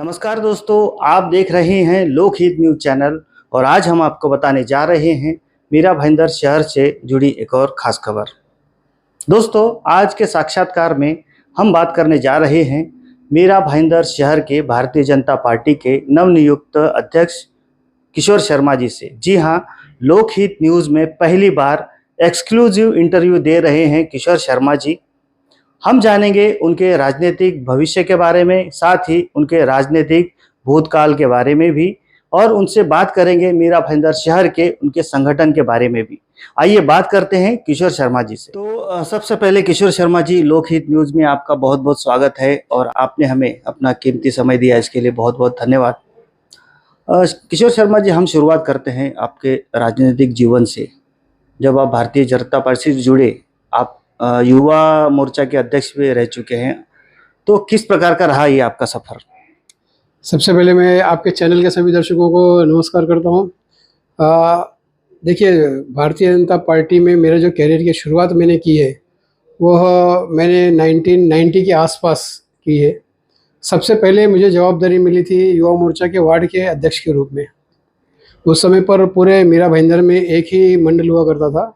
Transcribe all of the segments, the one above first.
नमस्कार दोस्तों, आप देख रहे हैं लोकहित न्यूज चैनल और आज हम आपको बताने जा रहे हैं मीरा भाईंदर शहर से जुड़ी एक और खास खबर। दोस्तों, आज के साक्षात्कार में हम बात करने जा रहे हैं मीरा भाईंदर शहर के भारतीय जनता पार्टी के नवनियुक्त अध्यक्ष किशोर शर्मा जी से। जी हाँ, लोकहित न्यूज़ में पहली बार एक्सक्लूसिव इंटरव्यू दे रहे हैं किशोर शर्मा जी। हम जानेंगे उनके राजनीतिक भविष्य के बारे में, साथ ही उनके राजनीतिक भूतकाल के बारे में भी, और उनसे बात करेंगे मीरा भाईंदर शहर के उनके संगठन के बारे में भी। आइए बात करते हैं किशोर शर्मा जी से। तो सबसे पहले किशोर शर्मा जी, लोकहित न्यूज़ में आपका बहुत बहुत स्वागत है और आपने हमें अपना कीमती समय दिया, इसके लिए बहुत बहुत धन्यवाद। किशोर शर्मा जी, हम शुरुआत करते हैं आपके राजनीतिक जीवन से। जब आप भारतीय जनता पार्टी से जुड़े, आप युवा मोर्चा के अध्यक्ष भी रह चुके हैं, तो किस प्रकार का रहा ये आपका सफर? सबसे पहले मैं आपके चैनल के सभी दर्शकों को नमस्कार करता हूँ। देखिए, भारतीय जनता पार्टी में मेरा जो कैरियर की शुरुआत मैंने की है वह मैंने 1990 के आसपास की है। सबसे पहले मुझे जवाबदारी मिली थी युवा मोर्चा के वार्ड के अध्यक्ष के रूप में। उस समय पर पूरे मीरा भाईंदर में एक ही मंडल हुआ करता था।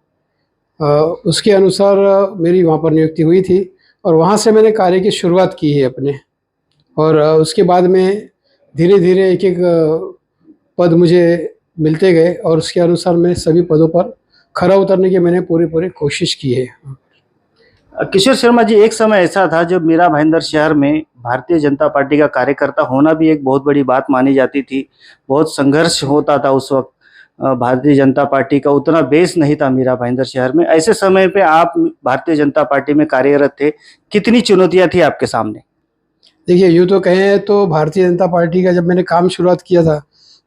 उसके अनुसार मेरी वहाँ पर नियुक्ति हुई थी और वहाँ से मैंने कार्य की शुरुआत की है अपने। और उसके बाद में धीरे धीरे एक एक पद मुझे मिलते गए और उसके अनुसार मैं सभी पदों पर खरा उतरने की मैंने पूरी कोशिश की है। किशोर शर्मा जी, एक समय ऐसा था जब मीरा भाईंदर शहर में भारतीय जनता पार्टी का कार्यकर्ता होना भी एक बहुत बड़ी बात मानी जाती थी। बहुत संघर्ष होता था उस वक्त। भारतीय जनता पार्टी का उतना बेस नहीं था मीरा भाईंदर शहर में। ऐसे समय पे आप भारतीय जनता पार्टी में कार्यरत थे, कितनी चुनौतियां थी आपके सामने? देखिए, यूँ तो कहें तो भारतीय जनता पार्टी का जब मैंने काम शुरुआत किया था,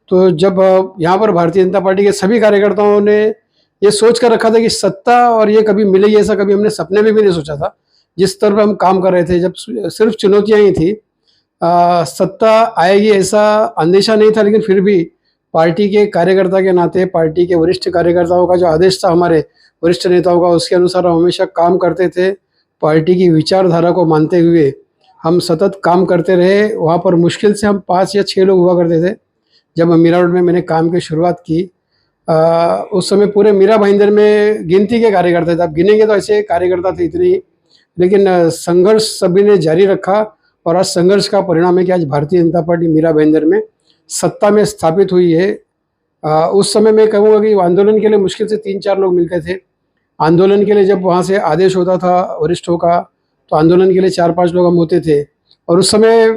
तो जब यहाँ पर भारतीय जनता पार्टी के सभी कार्यकर्ताओं ने ये सोच कर रखा था कि सत्ता और ये कभी मिलेगी, ऐसा कभी हमने सपने में भी नहीं सोचा था। जिस स्तर पर हम काम कर रहे थे, जब सिर्फ चुनौतियाँ ही थी, सत्ता आएगी ऐसा अंदेशा नहीं था, लेकिन फिर भी पार्टी के कार्यकर्ता के नाते, पार्टी के वरिष्ठ कार्यकर्ताओं का जो आदेश था, हमारे वरिष्ठ नेताओं का, उसके अनुसार हम हमेशा काम करते थे। पार्टी की विचारधारा को मानते हुए हम सतत काम करते रहे। वहाँ पर मुश्किल से हम 5 या 6 लोग हुआ करते थे। जब मीरा रोड में मैंने काम की शुरुआत की, उस समय पूरे मीरा भाईंदर में गिनती के कार्यकर्ता थे। आप गिनेंगे तो ऐसे कार्यकर्ता थे इतने ही, लेकिन संघर्ष सभी ने जारी रखा और आज संघर्ष का परिणाम है कि आज भारतीय जनता पार्टी मीरा भाईंदर में सत्ता में स्थापित हुई है। उस समय मैं कहूँगा कि आंदोलन के लिए मुश्किल से 3-4 लोग मिलते थे। आंदोलन के लिए जब वहाँ से आदेश होता था वरिष्ठों का, तो आंदोलन के लिए 4-5 लोग हम होते थे। और उस समय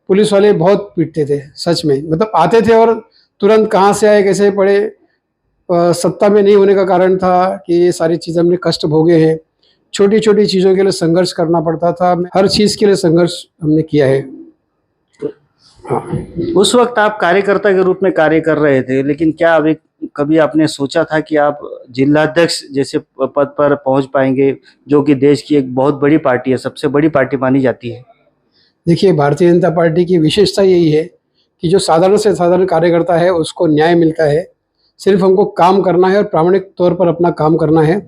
पुलिस वाले बहुत पीटते थे, सच में। मतलब आते थे और तुरंत कहाँ से आए, कैसे पड़े, सत्ता में नहीं होने का कारण था कि ये सारी चीज़ें हमने कष्ट भोगे हैं। छोटी छोटी चीज़ों के लिए संघर्ष करना पड़ता था। हर चीज़ के लिए संघर्ष हमने किया है। हाँ। उस वक्त आप कार्यकर्ता के रूप में कार्य कर रहे थे, लेकिन क्या अभी कभी आपने सोचा था कि आप जिलाध्यक्ष जैसे पद पर पहुंच पाएंगे, जो कि देश की एक बहुत बड़ी पार्टी है, सबसे बड़ी पार्टी मानी जाती है? देखिए, भारतीय जनता पार्टी की विशेषता यही है कि जो साधारण से साधारण कार्यकर्ता है उसको न्याय मिलता है। सिर्फ हमको काम करना है और प्रामाणिक तौर पर अपना काम करना है।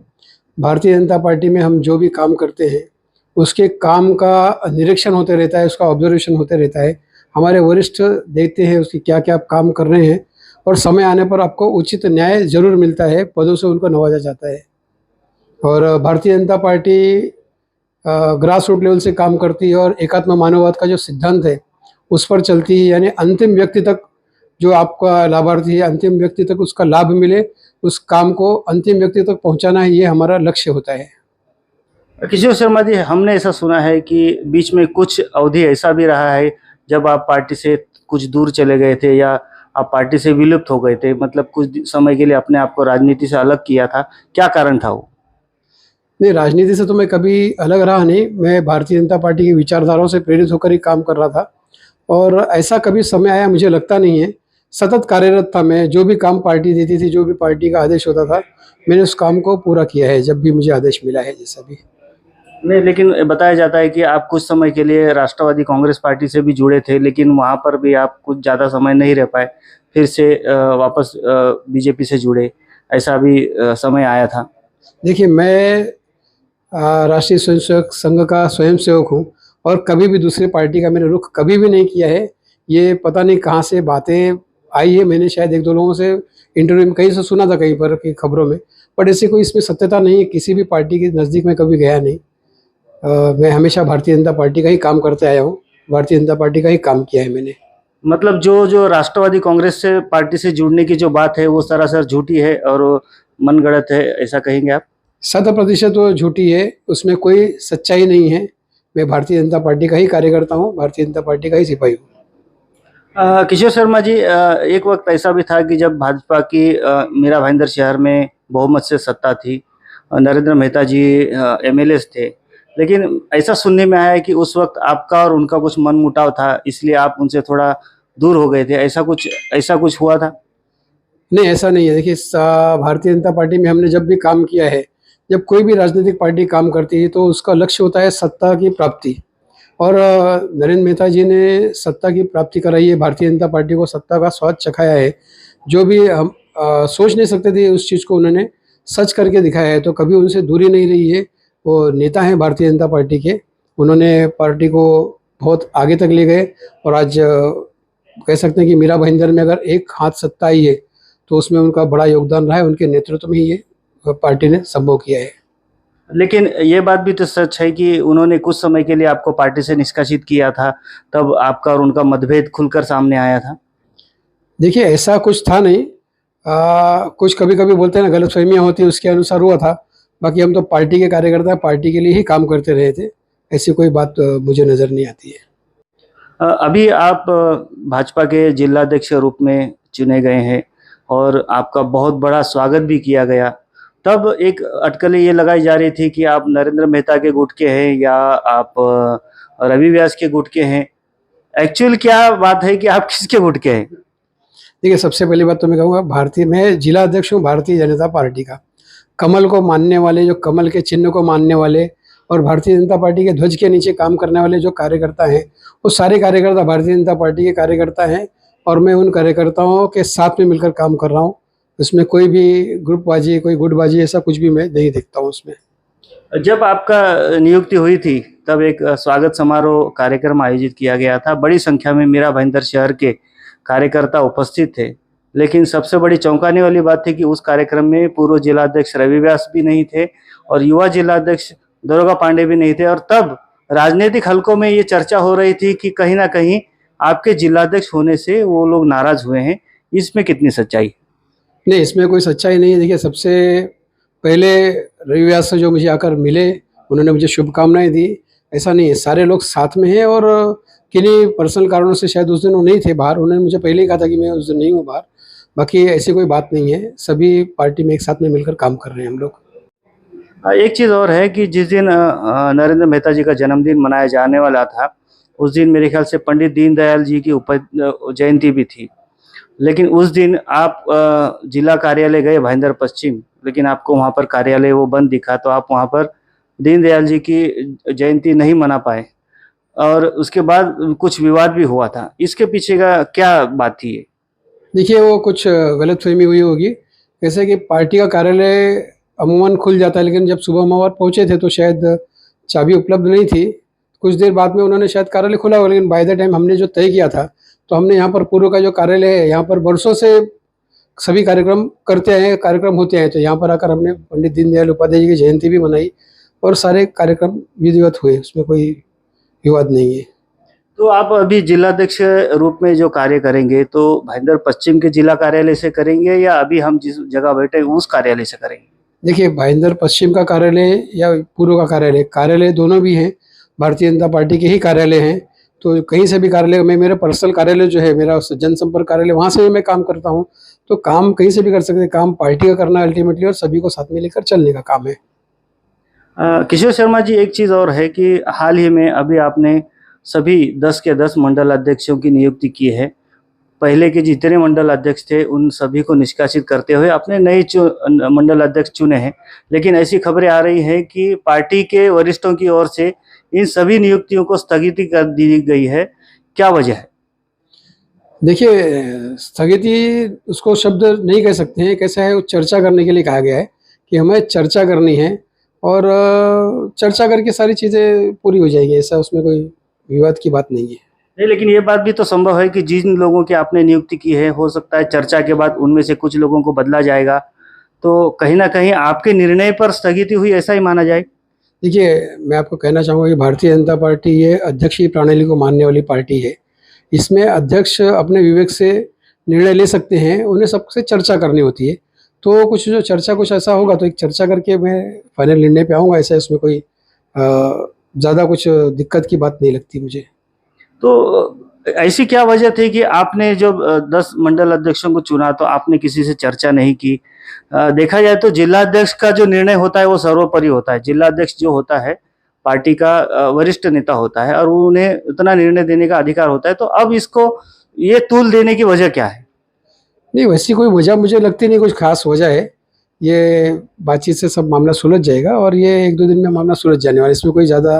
भारतीय जनता पार्टी में हम जो भी काम करते हैं उसके काम का निरीक्षण होते रहता है, उसका ऑब्जर्वेशन होते रहता है। हमारे वरिष्ठ देखते हैं उसकी क्या क्या आप काम कर रहे हैं और समय आने पर आपको उचित न्याय ज़रूर मिलता है, पदों से उनको नवाजा जाता है। और Bharatiya Janata party grass root level से काम करती है और एकात्म मानववाद का जो सिद्धांत है उस पर चलती है। यानी अंतिम व्यक्ति तक, जो आपका लाभार्थी है, अंतिम व्यक्ति तक उसका लाभ मिले, उस काम को अंतिम व्यक्ति तक पहुंचाना है, ये हमारा लक्ष्य होता है। किशोर शर्मा जी, हमने ऐसा सुना है कि बीच में कुछ अवधि ऐसा भी रहा है जब आप पार्टी से कुछ दूर चले गए थे या आप पार्टी से विलुप्त हो गए थे, मतलब कुछ समय के लिए अपने आप को राजनीति से अलग किया था। क्या कारण था वो? नहीं, राजनीति से तो मैं कभी अलग रहा नहीं। मैं भारतीय जनता पार्टी की विचारधाराओं से प्रेरित होकर ही काम कर रहा था और ऐसा कभी समय आया मुझे लगता नहीं है। सतत कार्यरत था मैं। जो भी काम पार्टी देती थी, जो भी पार्टी का आदेश होता था, मैंने उस काम को पूरा किया है जब भी मुझे आदेश मिला है, जैसा भी। नहीं, लेकिन बताया जाता है कि आप कुछ समय के लिए राष्ट्रवादी कांग्रेस पार्टी से भी जुड़े थे, लेकिन वहाँ पर भी आप कुछ ज़्यादा समय नहीं रह पाए, फिर से वापस बीजेपी से जुड़े, ऐसा भी समय आया था। देखिए, मैं राष्ट्रीय स्वयंसेवक संघ का स्वयंसेवक हूँ और कभी भी दूसरी पार्टी का मैंने रुख कभी भी नहीं किया है। ये पता नहीं कहाँ से बातें आई है। मैंने शायद एक दो लोगों से इंटरव्यू में कहीं से सुना था, कहीं पर की खबरों में, बट ऐसी कोई इसमें सत्यता नहीं है। किसी भी पार्टी के नज़दीक में कभी गया नहीं। मैं हमेशा भारतीय जनता पार्टी का ही काम करते आया हूँ, भारतीय जनता पार्टी का ही काम किया है मैंने। मतलब जो जो राष्ट्रवादी कांग्रेस से पार्टी से जुड़ने की जो बात है वो सरासर झूठी है और मनगढ़ंत है, ऐसा कहेंगे आप? 100% वो झूठी है, उसमें कोई सच्चाई नहीं है। मैं भारतीय जनता पार्टी का ही कार्यकर्ता हूँ, भारतीय जनता पार्टी का ही सिपाही हूँ। किशोर शर्मा जी, एक वक्त ऐसा भी था कि जब भाजपा की मीरा भाईंदर शहर में बहुमत से सत्ता थी, नरेंद्र मेहता जी एमएलएस थे, लेकिन ऐसा सुनने में आया है कि उस वक्त आपका और उनका कुछ मनमुटाव था, इसलिए आप उनसे थोड़ा दूर हो गए थे। ऐसा कुछ हुआ था? नहीं, ऐसा नहीं है। देखिए, भारतीय जनता पार्टी में हमने जब भी काम किया है, जब कोई भी राजनीतिक पार्टी काम करती है तो उसका लक्ष्य होता है सत्ता की प्राप्ति। और नरेंद्र मेहता जी ने सत्ता की प्राप्ति कराई है, भारतीय जनता पार्टी को सत्ता का स्वाद चखाया है। जो भी हम सोच नहीं सकते थे उस चीज़ को उन्होंने सच करके दिखाया है, तो कभी उनसे दूरी नहीं रही है। वो नेता हैं भारतीय जनता पार्टी के, उन्होंने पार्टी को बहुत आगे तक ले गए। और आज कह सकते हैं कि मीरा भाईंदर में अगर एक हाथ सत्ता आई है तो उसमें उनका बड़ा योगदान रहा है। उनके नेतृत्व में ही ये पार्टी ने संभव किया है। लेकिन ये बात भी तो सच है कि उन्होंने कुछ समय के लिए आपको पार्टी से निष्कासित किया था, तब आपका और उनका मतभेद खुलकर सामने आया था। देखिए, ऐसा कुछ था नहीं। कुछ कभी कभी बोलते हैं ना, गलतफहमियां होती है, उसके अनुसार हुआ था। बाकी हम तो पार्टी के कार्यकर्ता, पार्टी के लिए ही काम करते रहे थे। ऐसी कोई बात मुझे नज़र नहीं आती है। अभी आप भाजपा के जिलाध्यक्ष रूप में चुने गए हैं और आपका बहुत बड़ा स्वागत भी किया गया। तब एक अटकलें ये लगाई जा रही थी कि आप नरेंद्र मेहता के गुट के हैं या आप रवि व्यास के गुट के हैं। एक्चुअल क्या बात है कि आप किसके गुट के हैं? देखिए, सबसे पहली बात तो मैं कहूँगा, मैं जिला अध्यक्ष हूँ भारतीय जनता पार्टी का। कमल को मानने वाले, जो कमल के चिन्ह को मानने वाले और भारतीय जनता पार्टी के ध्वज के नीचे काम करने वाले जो कार्यकर्ता हैं, वो सारे कार्यकर्ता भारतीय जनता पार्टी के कार्यकर्ता हैं। और मैं उन कार्यकर्ताओं के साथ में मिलकर काम कर रहा हूँ। इसमें कोई भी ग्रुपबाजी, कोई गुटबाजी, ऐसा कुछ भी मैं नहीं देखता हूँ उसमें। जब आपका नियुक्ति हुई थी तब एक स्वागत समारोह कार्यक्रम आयोजित किया गया था। बड़ी संख्या में मीरा भाईंदर शहर के कार्यकर्ता उपस्थित थे, लेकिन सबसे बड़ी चौंकाने वाली बात थी कि उस कार्यक्रम में पूर्व जिलाध्यक्ष रवि व्यास भी नहीं थे और युवा जिलाध्यक्ष दरोगा पांडे भी नहीं थे। और तब राजनीतिक हलकों में ये चर्चा हो रही थी कि कहीं ना कहीं आपके जिलाध्यक्ष होने से वो लोग नाराज हुए हैं। इसमें कितनी सच्चाई? नहीं, इसमें कोई सच्चाई नहीं है। देखिए, सबसे पहले रवि व्यास से जो मुझे आकर मिले, उन्होंने मुझे शुभकामनाएं दी। ऐसा नहीं है, सारे लोग साथ में हैं। और किन्हीं पर्सनल कारणों से शायद उस दिन वो नहीं थे बाहर। उन्होंने मुझे पहले ही कहा था कि मैं उस दिन नहीं हूँ बाहर। बाकी ऐसी कोई बात नहीं है, सभी पार्टी में एक साथ में मिलकर काम कर रहे हैं हम लोग। एक चीज़ और है कि जिस दिन नरेंद्र मेहता जी का जन्मदिन मनाया जाने वाला था, उस दिन मेरे ख्याल से पंडित दीनदयाल जी की जयंती भी थी। लेकिन उस दिन आप जिला कार्यालय गए भाईंदर पश्चिम, लेकिन आपको वहाँ पर कार्यालय वो बंद दिखा, तो आप वहाँ पर दीनदयाल जी की जयंती नहीं मना पाए और उसके बाद कुछ विवाद भी हुआ था। इसके पीछे का क्या बात थी ये? देखिए, वो कुछ गलतफहमी हुई होगी। जैसे कि पार्टी का कार्यालय अमूमन खुल जाता है, लेकिन जब सुबह हम वहाँ पहुँचे थे तो शायद चाबी उपलब्ध नहीं थी। कुछ देर बाद में उन्होंने शायद कार्यालय खोला होगा, लेकिन बाय द टाइम हमने जो तय किया था, तो हमने यहाँ पर पूर्व का जो कार्यालय है, यहाँ पर वर्षों से सभी कार्यक्रम करते आए हैं, कार्यक्रम होते आए। तो यहाँ पर आकर हमने पंडित दीनदयाल उपाध्याय जी की जयंती भी मनाई और सारे कार्यक्रम विधिवत हुए, उसमें कोई विवाद नहीं है। तो आप अभी जिलाध्यक्ष रूप में जो कार्य करेंगे तो भाईंदर पश्चिम के जिला कार्यालय से करेंगे या अभी हम जिस जगह बैठे हैं उस कार्यालय से करेंगे? देखिए, भाईंदर पश्चिम का कार्यालय या पूर्व का कार्यालय दोनों भी हैं, भारतीय जनता पार्टी के ही कार्यालय हैं। तो कहीं से भी कार्यालय में, मेरा पर्सनल कार्यालय जो है, मेरा जनसंपर्क कार्यालय, वहाँ से भी मैं काम करता हूँ। तो काम कहीं से भी कर सकते हैं, काम पार्टी का करना अल्टीमेटली, और सभी को साथ में लेकर चलने का काम है। किशोर शर्मा जी, एक चीज़ और है कि हाल ही में अभी आपने सभी 10 के 10 मंडल अध्यक्षों की नियुक्ति की है। पहले के जितने मंडल अध्यक्ष थे उन सभी को निष्कासित करते हुए अपने नए मंडल अध्यक्ष चुने हैं। लेकिन ऐसी खबरें आ रही हैं कि पार्टी के वरिष्ठों की ओर से इन सभी नियुक्तियों को स्थगित कर दी गई है। क्या वजह है? देखिए, स्थगिति उसको शब्द नहीं कह सकते हैं। कैसा है, वो चर्चा करने के लिए कहा गया है कि हमें चर्चा करनी है और चर्चा करके सारी चीज़ें पूरी हो जाएगी। ऐसा उसमें कोई विवाद की बात नहीं है। नहीं, लेकिन ये बात भी तो संभव है कि जिन लोगों की आपने नियुक्ति की है, हो सकता है चर्चा के बाद उनमें से कुछ लोगों को बदला जाएगा। तो कहीं न कहीं आपके निर्णय पर स्थगिति हुई, ऐसा ही माना जाए? देखिए, मैं आपको कहना चाहूँगा कि भारतीय जनता पार्टी ये अध्यक्षीय प्रणाली को मानने वाली पार्टी है। इसमें अध्यक्ष अपने विवेक से निर्णय ले सकते हैं, उन्हें सबसे चर्चा करनी होती है। तो कुछ जो चर्चा कुछ ऐसा होगा तो एक चर्चा करके मैं फाइनल निर्णय पे आऊँगा, ऐसा इसमें कोई ज़्यादा कुछ दिक्कत की बात नहीं लगती मुझे। तो ऐसी क्या वजह थी कि आपने जब 10 मंडल अध्यक्षों को चुना तो आपने किसी से चर्चा नहीं की? देखा जाए तो जिलाध्यक्ष का जो निर्णय होता है वो सर्वोपरि होता है। जिलाध्यक्ष जो होता है पार्टी का वरिष्ठ नेता होता है और उन्हें उतना निर्णय देने का अधिकार होता है। तो अब इसको ये तूल देने की वजह क्या है? नहीं, वैसी कोई वजह मुझे लगती नहीं, कुछ ख़ास वजह है। ये बातचीत से सब मामला सुलझ जाएगा और ये 1-2 दिन में मामला सुलझ जाने वाला है। इसमें कोई ज़्यादा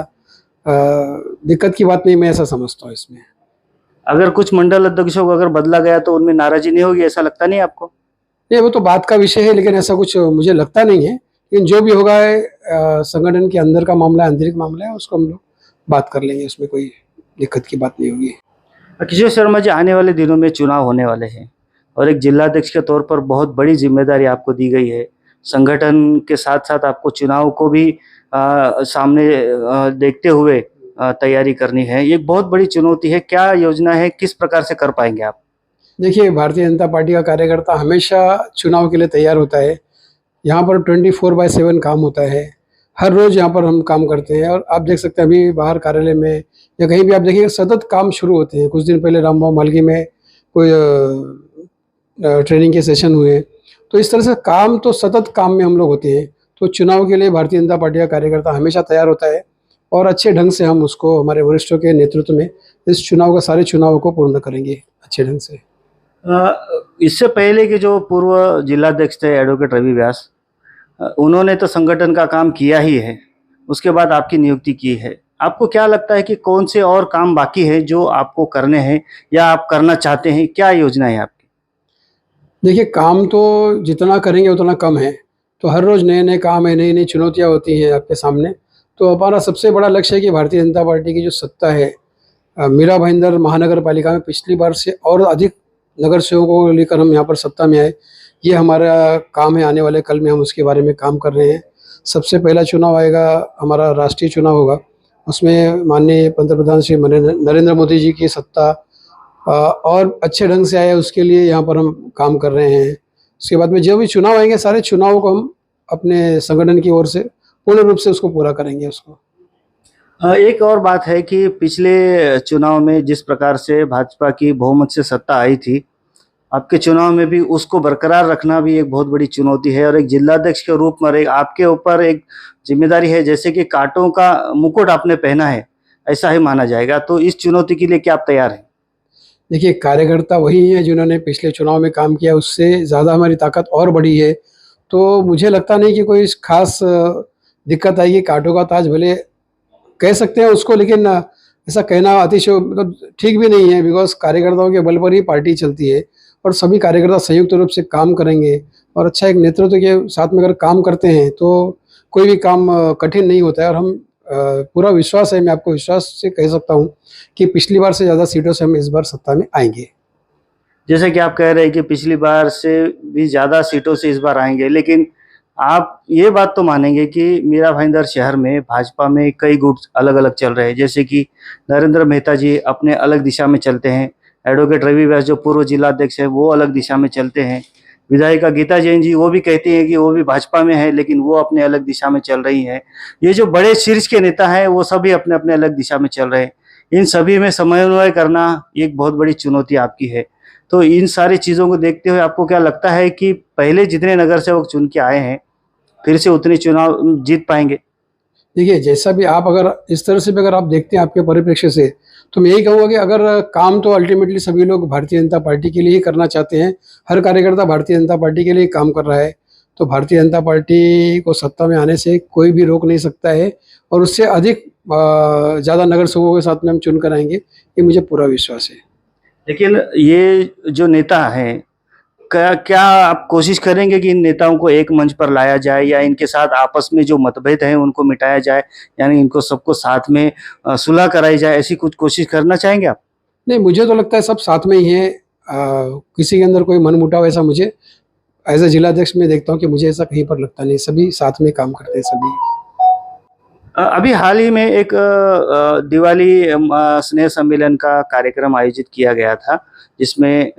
दिक्कत की बात नहीं, मैं ऐसा समझता हूँ इसमें। अगर कुछ मंडल अध्यक्षों को अगर बदला गया तो उनमें नाराज़ी नहीं होगी, ऐसा लगता नहीं आपको? नहीं, वो तो बात का विषय है, लेकिन ऐसा कुछ मुझे लगता नहीं है। लेकिन जो भी होगा संगठन के अंदर का मामला है, आंतरिक मामला है, उसको हम लोग बात कर लेंगे, उसमें कोई दिक्कत की बात नहीं होगी। किशोर शर्मा जी, आने वाले दिनों में चुनाव होने वाले हैं और एक जिलाध्यक्ष के तौर पर बहुत बड़ी जिम्मेदारी आपको दी गई है। संगठन के साथ-साथ आपको चुनाव को भी सामने देखते हुए तैयारी करनी है। ये एक बहुत बड़ी चुनौती है। क्या योजना है? किस प्रकार से कर पाएँगे आप? देखिए, भारतीय जनता पार्टी का कार्यकर्ता हमेशा चुनाव के लिए तैयार होता है। यहाँ पर 24/7 काम होता है। हर रोज़ यहाँ पर हम काम करते हैं और आप देख सकते हैं अभी बाहर कार्यालय में या कहीं भी आप देखिए सतत काम शुरू होते हैं। कुछ दिन पहले रामबाव मालगी में कोई ट्रेनिंग के सेशन हुए। तो इस तरह से काम तो सतत काम में हम लोग होते हैं। तो चुनाव के लिए भारतीय जनता पार्टी का कार्यकर्ता हमेशा तैयार होता है और अच्छे ढंग से हम उसको हमारे वरिष्ठों के नेतृत्व में इस चुनाव का सारे चुनावों को पूर्ण करेंगे अच्छे ढंग से। इससे पहले के जो पूर्व जिलाध्यक्ष थे एडवोकेट रवि व्यास, उन्होंने तो संगठन का काम किया ही है। उसके बाद आपकी नियुक्ति की है। आपको क्या लगता है कि कौन से और काम बाकी हैं जो आपको करने हैं या आप करना चाहते हैं? क्या योजना है आपकी? देखिए, काम तो जितना करेंगे उतना कम है। तो हर रोज़ नए-नए काम है, नई-नई चुनौतियाँ होती हैं आपके सामने। तो हमारा सबसे बड़ा लक्ष्य है कि भारतीय जनता पार्टी की जो सत्ता है मीरा भाईंदर महानगर पालिका में पिछली बार से और अधिक नगर सेवकों को लेकर हम यहाँ पर सत्ता में आए। ये हमारा काम है, आने वाले कल में हम उसके बारे में काम कर रहे हैं। सबसे पहला चुनाव आएगा, हमारा राष्ट्रीय चुनाव होगा। उसमें माननीय पंतप्रधान श्री नरेंद्र मोदी जी की सत्ता और अच्छे ढंग से आए उसके लिए यहाँ पर हम काम कर रहे हैं। उसके बाद में जो भी चुनाव आएंगे सारे चुनावों को हम अपने संगठन की ओर से पूर्ण रूप से उसको पूरा करेंगे उसको। एक और बात है कि पिछले चुनाव में जिस प्रकार से भाजपा की बहुमत से सत्ता आई थी, आपके चुनाव में भी उसको बरकरार रखना भी एक बहुत बड़ी चुनौती है और एक जिलाध्यक्ष के रूप में एक आपके ऊपर एक जिम्मेदारी है, जैसे कि कांटों का मुकुट आपने पहना है, ऐसा ही माना जाएगा। तो इस चुनौती के लिए क्या आप तैयार हैं? देखिए, कार्यकर्ता वही हैं जिन्होंने पिछले चुनाव में काम किया, उससे ज़्यादा हमारी ताकत और बढ़ी है। तो मुझे लगता नहीं कि कोई ख़ास दिक्कत आएगी। कांटों का ताज भले कह सकते हैं उसको, लेकिन ऐसा कहना अतिशय मतलब ठीक भी नहीं है, बिकॉज़ कार्यकर्ताओं के बल पर ही पार्टी चलती है और सभी कार्यकर्ता संयुक्त रूप से काम करेंगे और अच्छा एक नेतृत्व के साथ में अगर काम करते हैं तो कोई भी काम कठिन नहीं होता है। और हम पूरा विश्वास है, मैं आपको विश्वास से कह सकता हूँ कि पिछली बार से ज़्यादा सीटों से हम इस बार सत्ता में आएँगे। जैसे कि आप कह रहे हैं कि पिछली बार से भी ज़्यादा सीटों से इस बार आएँगे, लेकिन आप ये बात तो मानेंगे कि मीरा भाईंदर शहर में भाजपा में कई गुट अलग-अलग चल रहे हैं, जैसे कि नरेंद्र मेहता जी अपने अलग दिशा में चलते हैं, एडवोकेट रवि व्यास जो पूर्व जिलाध्यक्ष है वो अलग दिशा में चलते हैं, विधायिका गीता जैन जी वो भी कहती हैं कि वो भी भाजपा में है लेकिन वो अपने अलग दिशा में चल रही हैं। ये जो बड़े शीर्ष के नेता हैं वो सभी अपने-अपने अलग दिशा में चल रहे हैं। इन सभी में समन्वय करना एक बहुत बड़ी चुनौती आपकी है। तो इन सारी चीज़ों को देखते हुए आपको क्या लगता है कि पहले जितने नगर सेवक चुन के आए हैं, फिर से उतने चुनाव जीत पाएँगे? देखिए, जैसा भी आप अगर इस तरह से भी अगर आप देखते हैं आपके परिप्रेक्ष्य से, तो मैं यही कहूँगा कि अगर काम तो अल्टीमेटली सभी लोग भारतीय जनता पार्टी के लिए ही करना चाहते हैं। हर कार्यकर्ता भारतीय जनता पार्टी के लिए काम कर रहा है। तो भारतीय जनता पार्टी को सत्ता में आने से कोई भी रोक नहीं सकता है और उससे अधिक ज़्यादा नगर सेवकों के साथ में हम चुन कर आएँगे, ये मुझे पूरा विश्वास है। लेकिन ये जो नेता हैं, क्या क्या आप कोशिश करेंगे कि इन नेताओं को एक मंच पर लाया जाए या इनके साथ आपस में जो मतभेद हैं उनको मिटाया जाए, यानी इनको सबको साथ में सुलह कराई जाए, ऐसी कुछ कोशिश करना चाहेंगे आप? नहीं, मुझे तो लगता है सब साथ में ही हैं। किसी के अंदर कोई मनमुटाव ऐसा मुझे एज ए जिलाध्यक्ष में देखता हूँ कि मुझे ऐसा कहीं पर लगता नहीं, सभी साथ में काम करते हैं सभी। अभी हाल ही में एक दिवाली स्नेह सम्मेलन का कार्यक्रम आयोजित किया गया था, जिसमें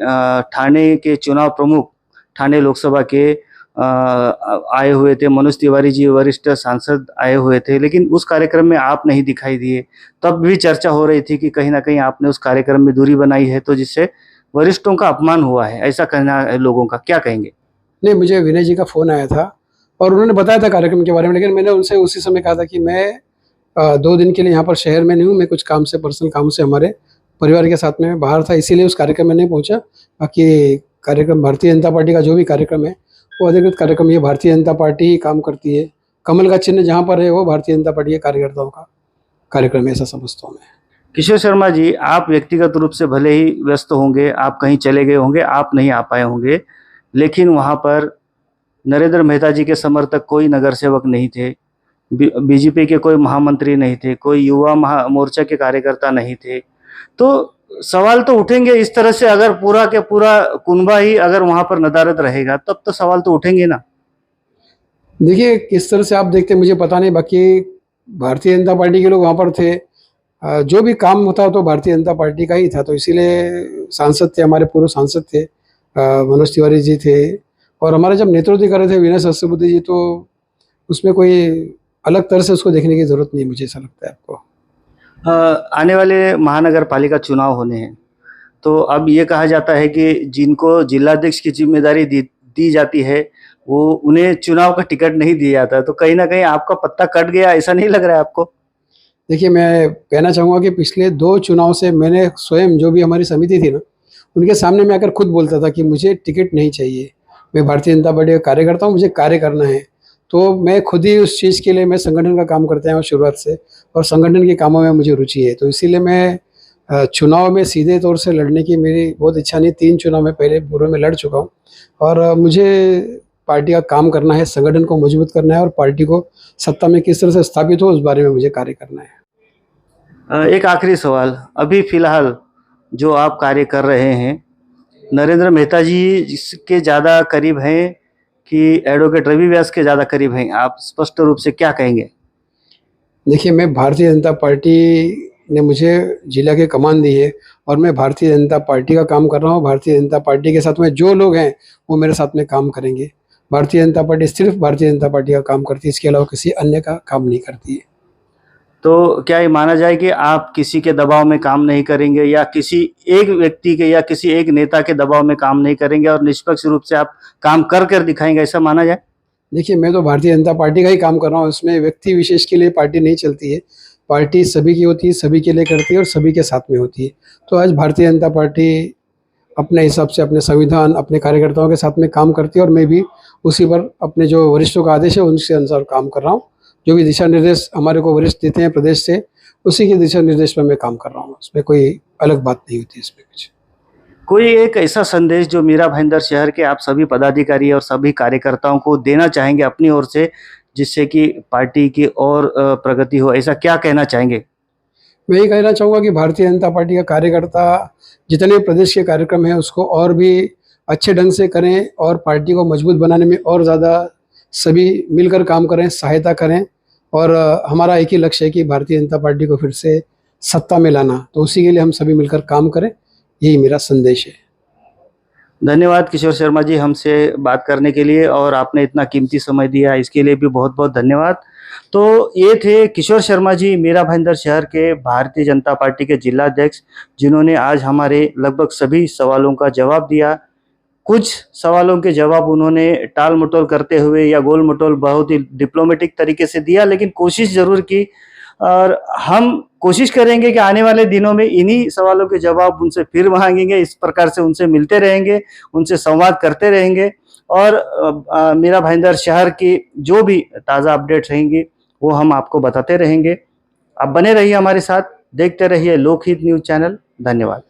ठाणे के चुनाव प्रमुख, ठाणे लोकसभा के आए हुए थे। मनोज तिवारी जी वरिष्ठ सांसद आए हुए थे, लेकिन उस कार्यक्रम में आप नहीं दिखाई दिए। तब भी चर्चा हो रही थी कि कहीं न कहीं आपने उस कार्यक्रम में दूरी बनाई है, तो जिससे वरिष्ठों का अपमान हुआ है, ऐसा कहना है लोगों का, क्या कहेंगे? नहीं, मुझे विनय जी का फ़ोन आया था और उन्होंने बताया था कार्यक्रम के बारे में, लेकिन मैंने उनसे उसी समय कहा था कि मैं 2 दिन के लिए यहाँ पर शहर में नहीं हूँ, मैं कुछ काम से, पर्सनल काम से हमारे परिवार के साथ में बाहर था, इसीलिए उस कार्यक्रम में नहीं पहुँचा। बाकी कार्यक्रम भारतीय जनता पार्टी का जो भी कार्यक्रम है, वो अधिकृत कार्यक्रम ये भारतीय जनता पार्टी ही काम करती है। कमल का चिन्ह जहाँ पर है, वो भारतीय जनता पार्टी के कार्यकर्ताओं का कार्यक्रम है, ऐसा समझता हूँ मैं। किशोर शर्मा जी, आप व्यक्तिगत रूप से भले ही व्यस्त होंगे, आप कहीं चले गए होंगे, आप नहीं आ पाए होंगे, लेकिन वहाँ पर नरेंद्र मेहता जी के समर्थक कोई नगर सेवक नहीं थे, बीजेपी के कोई महामंत्री नहीं थे, कोई युवा मोर्चा के कार्यकर्ता नहीं थे। तो सवाल तो उठेंगे इस तरह से, अगर पूरा के पूरा कुनबा ही अगर वहाँ पर नदारद रहेगा, तब तो सवाल तो उठेंगे ना। देखिए, किस तरह से आप देखते हैं मुझे पता नहीं, बाकी भारतीय जनता पार्टी के लोग वहाँ पर थे। जो भी काम होता तो भारतीय जनता पार्टी का ही था, तो इसीलिए सांसद थे, हमारे पूर्व सांसद थे, मनोज तिवारी जी थे, और हमारे जब नेतृत्व कर रहे थे विनय सहस्त्रबुद्धे जी, तो उसमें कोई अलग तरह से उसको देखने की ज़रूरत नहीं, मुझे ऐसा लगता है आपको। आने वाले महानगर पालिका चुनाव होने हैं, तो अब ये कहा जाता है कि जिनको जिलाध्यक्ष की जिम्मेदारी दी जाती है, वो उन्हें चुनाव का टिकट नहीं दिया जाता है। तो कहीं न कहीं आपका पत्ता कट गया, ऐसा नहीं लग रहा है आपको? देखिए, मैं कहना चाहूँगा कि पिछले 2 चुनाव से मैंने स्वयं, जो भी हमारी समिति थी ना, उनके सामने मैं आकर खुद बोलता था कि मुझे टिकट नहीं चाहिए। मैं भारतीय जनता पार्टी का कार्यकर्ता हूँ, मुझे कार्य करना है। तो मैं खुद ही उस चीज़ के लिए, मैं संगठन का काम करते आया हूँ शुरुआत से, और संगठन के कामों में मुझे रुचि है। तो इसीलिए मैं चुनाव में सीधे तौर से लड़ने की मेरी बहुत इच्छा नहीं। 3 चुनाव मैं पहले पूर्व में लड़ चुका हूँ, और मुझे पार्टी का काम करना है, संगठन को मजबूत करना है, और पार्टी को सत्ता में किस तरह से स्थापित हो, उस बारे में मुझे कार्य करना है। एक आखिरी सवाल, अभी फ़िलहाल जो आप कार्य कर रहे हैं, नरेंद्र मेहता जी के ज़्यादा करीब हैं कि एडवोकेट रवि व्यास के ज़्यादा करीब हैं? आप स्पष्ट रूप से क्या कहेंगे? देखिए, मैं भारतीय जनता पार्टी ने मुझे जिला की कमान दी है, और मैं भारतीय जनता पार्टी का काम कर रहा हूँ। भारतीय जनता पार्टी के साथ में जो लोग हैं, वो मेरे साथ में काम करेंगे। भारतीय जनता पार्टी सिर्फ भारतीय जनता पार्टी का काम करती है, इसके अलावा किसी अन्य का काम नहीं करती है। तो क्या ये माना जाए कि आप किसी के दबाव में काम नहीं करेंगे, या किसी एक व्यक्ति के या किसी एक नेता के दबाव में काम नहीं करेंगे, और निष्पक्ष रूप से आप काम कर दिखाएँगे, ऐसा माना जाए? देखिए, मैं तो भारतीय जनता पार्टी का ही काम कर रहा हूँ, इसमें व्यक्ति विशेष के लिए पार्टी नहीं चलती है। पार्टी सभी की होती है, सभी के लिए करती है, और सभी के साथ में होती है। तो आज भारतीय जनता पार्टी अपने हिसाब से, अपने संविधान, अपने कार्यकर्ताओं के साथ में काम करती है, और मैं भी उसी पर, अपने जो वरिष्ठों का आदेश है उनके अनुसार काम कर रहा हूँ। जो भी दिशा निर्देश हमारे को वरिष्ठ देते हैं प्रदेश से, उसी के दिशा निर्देश पर मैं काम कर रहा हूँ। उसमें कोई अलग बात नहीं होती इसमें कुछ। कोई एक ऐसा संदेश जो मीरा भाईंदर शहर के आप सभी पदाधिकारी और सभी कार्यकर्ताओं को देना चाहेंगे अपनी ओर से, जिससे कि पार्टी की और प्रगति हो, ऐसा क्या कहना चाहेंगे? मैं ये कहना चाहूँगा कि भारतीय जनता पार्टी का कार्यकर्ता जितने प्रदेश के कार्यक्रम हैं, उसको और भी अच्छे ढंग से करें, और पार्टी को मजबूत बनाने में और ज़्यादा सभी मिलकर काम करें, सहायता करें। और हमारा एक ही लक्ष्य है कि भारतीय जनता पार्टी को फिर से सत्ता में लाना, तो उसी के लिए हम सभी मिलकर काम करें, यही मेरा संदेश है। धन्यवाद किशोर शर्मा जी, हमसे बात करने के लिए, और आपने इतना कीमती समय दिया, इसके लिए भी बहुत-बहुत धन्यवाद। तो ये थे किशोर शर्मा जी, मीरा भाईंदर शहर के भारतीय जनता पार्टी के जिलाध्यक्ष, जिन्होंने आज हमारे लगभग सभी सवालों का जवाब दिया। कुछ सवालों के जवाब उन्होंने टाल-मटोल करते हुए या गोल-मटोल बहुत ही डिप्लोमेटिक तरीके से दिया, लेकिन कोशिश ज़रूर की, और हम कोशिश करेंगे कि आने वाले दिनों में इन्हीं सवालों के जवाब उनसे फिर माँगेंगे। इस प्रकार से उनसे मिलते रहेंगे, उनसे संवाद करते रहेंगे, और मीरा भाईंदर शहर की जो भी ताज़ा अपडेट्स रहेंगी, वो हम आपको बताते रहेंगे। आप बने रहिए हमारे साथ, देखते रहिए लोकहित न्यूज़ चैनल। धन्यवाद।